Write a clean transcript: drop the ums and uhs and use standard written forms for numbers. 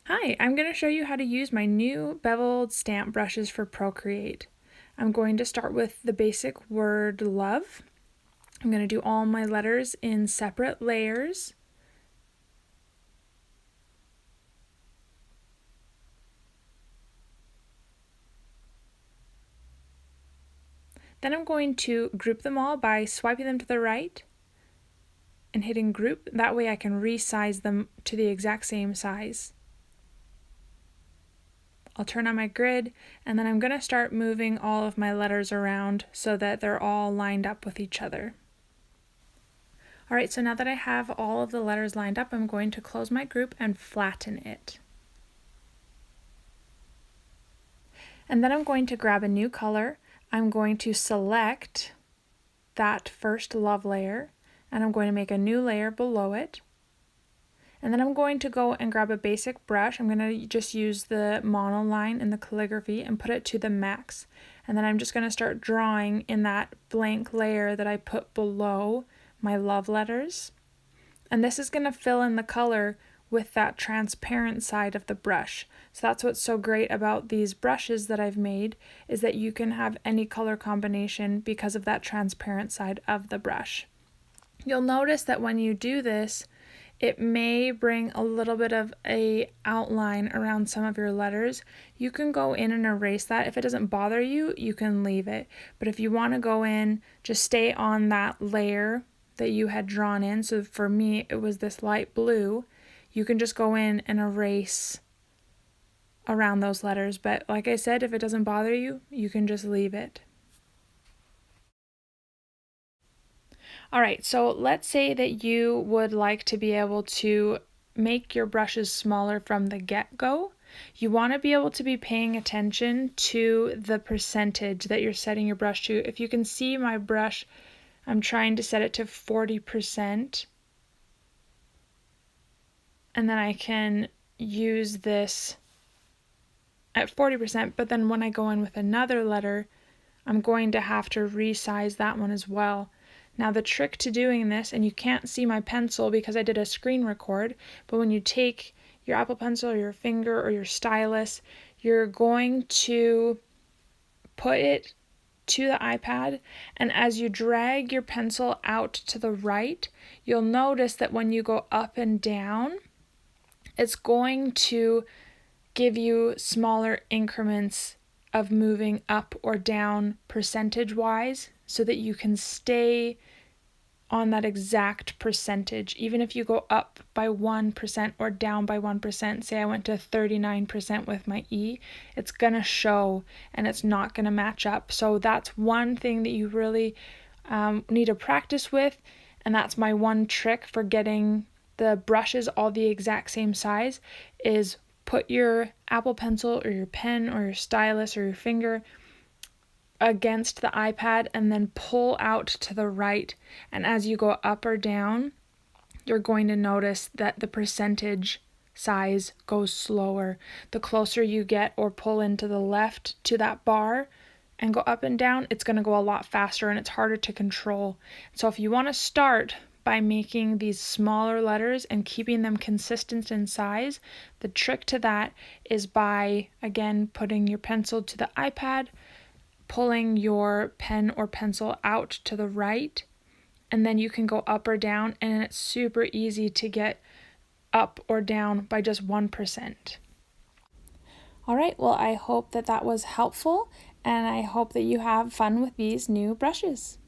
Hi, I'm going to show you how to use my new beveled stamp brushes for Procreate. I'm going to start with the basic word love. I'm going to do all my letters in separate layers. Then I'm going to group them all by swiping them to the right and hitting group. That way I can resize them to the exact same size. I'll turn on my grid, and then I'm going to start moving all of my letters around so that they're all lined up with each other. Alright, so now that I have all of the letters lined up, I'm going to close my group and flatten it. And then I'm going to grab a new color. I'm going to select that first love layer, and I'm going to make a new layer below it. And then I'm going to go and grab a basic brush. I'm going to just use the monoline in the calligraphy and put it to the max. And then I'm just going to start drawing in that blank layer that I put below my love letters. And this is going to fill in the color with that transparent side of the brush. So that's what's so great about these brushes that I've made, is that you can have any color combination because of that transparent side of the brush. You'll notice that when you do this, it may bring a little bit of a outline around some of your letters. You can go in and erase that. If it doesn't bother you, you can leave it. But if you want to go in, just stay on that layer that you had drawn in. So for me, it was this light blue. You can just go in and erase around those letters. But like I said, if it doesn't bother you, you can just leave it. Alright, so let's say that you would like to be able to make your brushes smaller from the get-go. You want to be able to be paying attention to the percentage that you're setting your brush to. If you can see my brush, I'm trying to set it to 40%. And then I can use this at 40%, but then when I go in with another letter, I'm going to have to resize that one as well. Now the trick to doing this, and you can't see my pencil because I did a screen record, but when you take your Apple Pencil or your finger or your stylus, you're going to put it to the iPad, and as you drag your pencil out to the right, you'll notice that when you go up and down, it's going to give you smaller increments of moving up or down percentage-wise, so that you can stay on that exact percentage. Even if you go up by 1% or down by 1%, say I went to 39% with my E, it's gonna show and it's not gonna match up. So that's one thing that you really need to practice with, and that's my one trick for getting the brushes all the exact same size, is put your Apple Pencil or your pen or your stylus or your finger against the iPad and then pull out to the right, and as you go up or down, you're going to notice that the percentage size goes slower. The closer you get or pull into the left to that bar and go up and down, it's going to go a lot faster and it's harder to control. So if you want to start by making these smaller letters and keeping them consistent in size, the trick to that is by, again, putting your pencil to the iPad, pulling your pen or pencil out to the right, and then you can go up or down, and it's super easy to get up or down by just 1%. Alright, well, I hope that that was helpful, and I hope that you have fun with these new brushes.